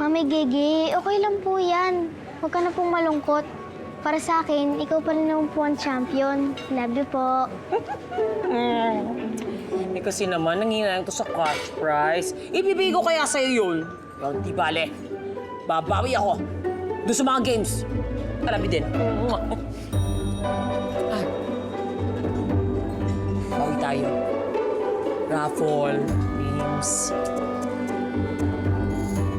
Mami Gigi, okay lang po yan. Huwag ka na pong malungkot. Para sa akin, ikaw pa rin naman po ang champion. Love you po. Eh kasi naman, nanghinayang to sa cash prize. Ibibigay ko kaya sa'yo yun. Well, di bale. Babawi ako. Doon sa mga games. Alabi din. Ah. Bawi tayo. Raffle, games.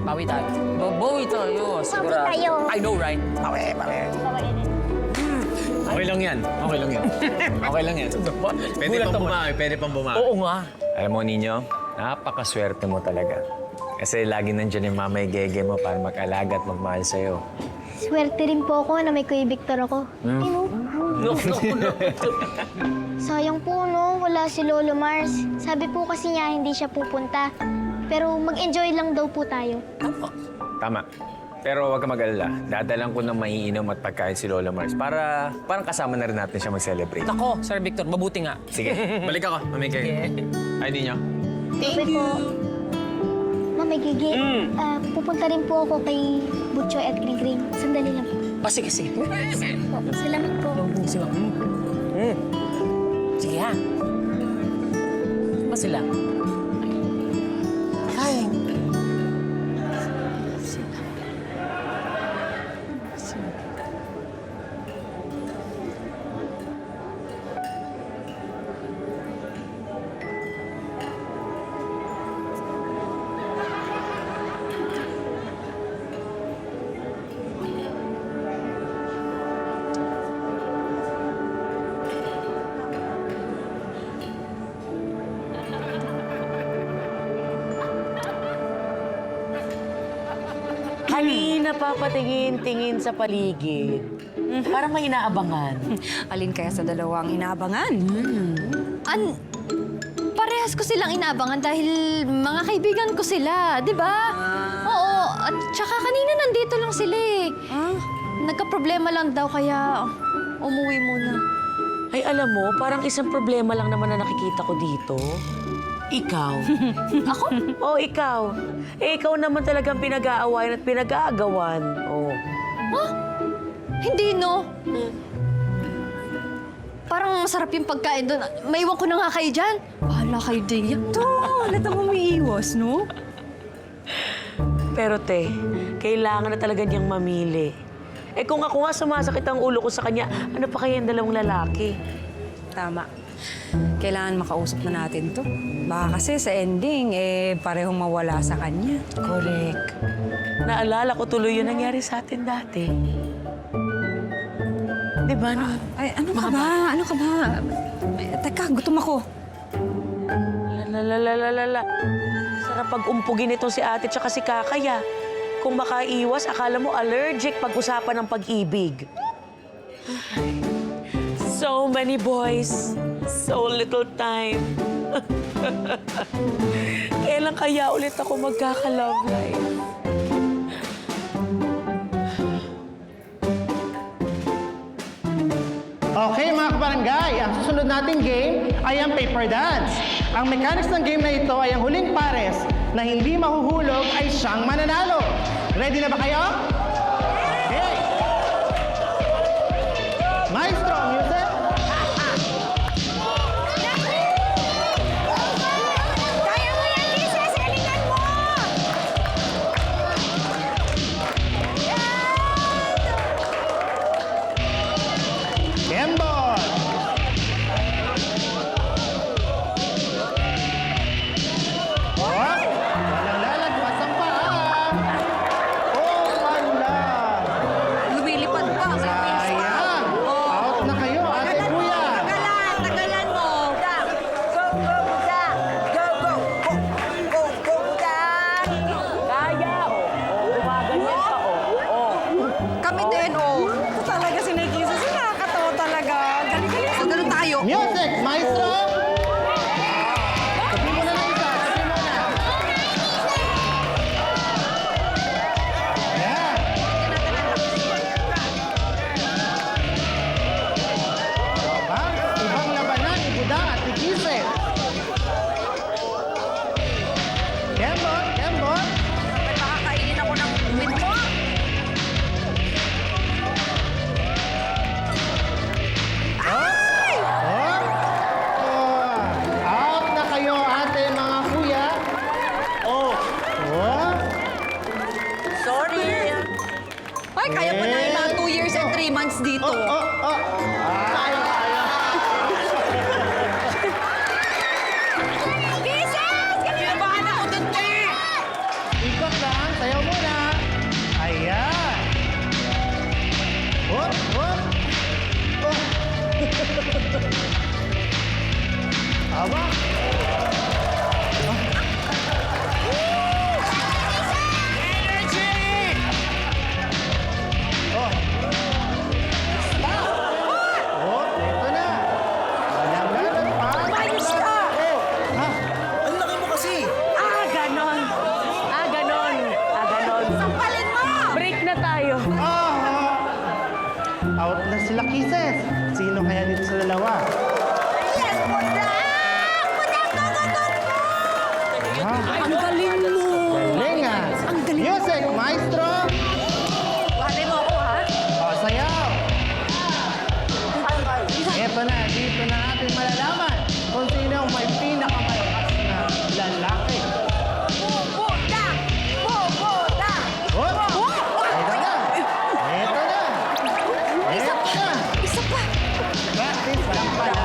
Bawi tayo. Bawi tayo. Sigurado. tayo. I know, right? Bawi. Okay lang yan. Okay lang yan. Okay lang yan. Pwede Gulat pang naman. bumawi. Pwede pang bumawi. Oo nga. Alam mo, Ninyo, napakaswerte mo talaga. Kasi lagi nandyan yung mamay gege mo para mag-alaga at magmahal sa'yo. Swerte rin po ako na may Kuya Victor ako. No. Sayang po, no? Wala si Lolo Mars. Sabi po kasi niya hindi siya pupunta. Pero mag-enjoy lang daw po tayo. Tama. Pero huwag ka mag-alala. Dadalang ko ng maiinom at pagkain si Lola Mars para parang kasama na rin natin siya mag-celebrate. Nako, Sir Victor, mabuti nga. Sige, balik ako. Mamay gege. Ay, Ninyo. Thank you. Mami Gigi, pupunta rin po ako kay Butchoy at Gring Gring. Sandali lang po. Sige. Salamat po. Sige. Sige ha. Ba sila? Kain. Kanina pa patingin-tingin sa paligid. Parang may inaabangan. Alin kaya sa dalawang inaabangan? Parehas ko silang inaabangan dahil mga kaibigan ko sila, di ba? Oo, at saka kanina nandito lang sila eh. Nagka-problema lang daw kaya umuwi muna. Ay, alam mo, parang isang problema lang naman na nakikita ko dito. Ikaw. Ako? Oo, ikaw. Eh, ikaw naman talagang pinag-aawayan at pinag-aagawan. Oh. Hindi, no? Parang masarap yung pagkain doon. Maiwan ko na nga kayo dyan. Bahala kayo din yan. To, halata mo umiiwas, no? Pero, te, kailangan na talaga niyang mamili. Eh, kung ako nga sumasakit ang ulo ko sa kanya, ano pa kaya yung dalawang lalaki? Tama. Kailangan makausap na natin to. Baka kasi sa ending, parehong mawala sa kanya. Correct. Naalala ko tuloy yun nangyari sa atin dati. Di ba, no? Ay, ano ka ba? Ano ka ba? Teka, gutom ako. Lalalala. Sarap pag-umpugin itong si ate tsaka si kakaya. Kung makaiwas, akala mo allergic pag-usapan ng pag-ibig. So many boys, so little time. Kailan kaya ulit ako magkaka-love life? Okay mga kabarangay, ang susunod nating game ay ang paper dance. Ang mechanics ng game na ito ay ang huling pares na hindi mahuhulog ay siyang mananalo. Ready na ba kayo? Okay. Maestro, music. Kaya mo yan, Lisa! Salingan mo! Kembol. Oh, walang lalagpas ang paa. Oh, wala. Lumilipad pa. Sayang. Out na kayo, ate kuya. Tagalan mo! Go, go, Buda! Go, go! Go, go, Buda! Kaya, gumaganyan pa, Kami din, Ito talaga si Nikisa. Nakakatawa talaga. Galing-galing. So, ganun tayo. Music, maestro. Sabi mo na lang isa, sabi mo na. Yeah. Diba? Ibang labanan, ibuda at ikise. Kembot, Kembot. Makakainin ako ng Aba. Oh, ito na. Walang pa. Umayos ka! Ha? Ang laki mo kasi! Ganon. Ganon. Ganon. Sampalin mo! Break na tayo. Out na sila, Kisses. Sino kaya dito sa dalawa? Yes, Budang! Budang, gagagot mo! Ang galing mo! Galing ah. Music, maestro. Wala mo ako, ha? O, sayaw. Eto na, dito na natin malalaman kung sino ang may pinakamalakas na lalaki. Budang! Budang! Oh! Ito na. Ito na. Ito na. Isa pa! Practice lang pala.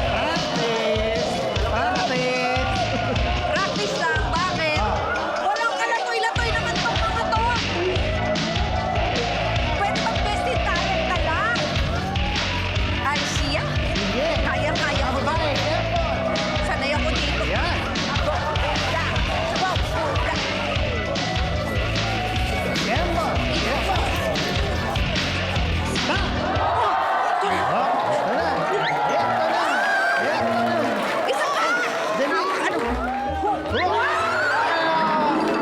Practice. Practice. Practice lang, bakit? Walang kalatoy-latoy naman tong mga to. Pwede mag-bested talent ka lang. Ay, siya? Sige. Kaya-kaya Ang ko. babae, careful. Sanay ako dito. Yan. Budang! Budang! Careful. Careful. Stop. Oh, ito na. Ito na. Ito na. Isa pa! Dali. Ano? Oh.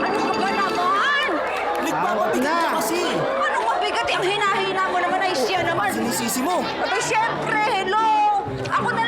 Ano ka ba naman? Nagpapabigat ka kasi! Ano mabigat? Ang hinahina mo naman ay siya naman. Sinisisi mo! Abay, syempre, hello! Ako na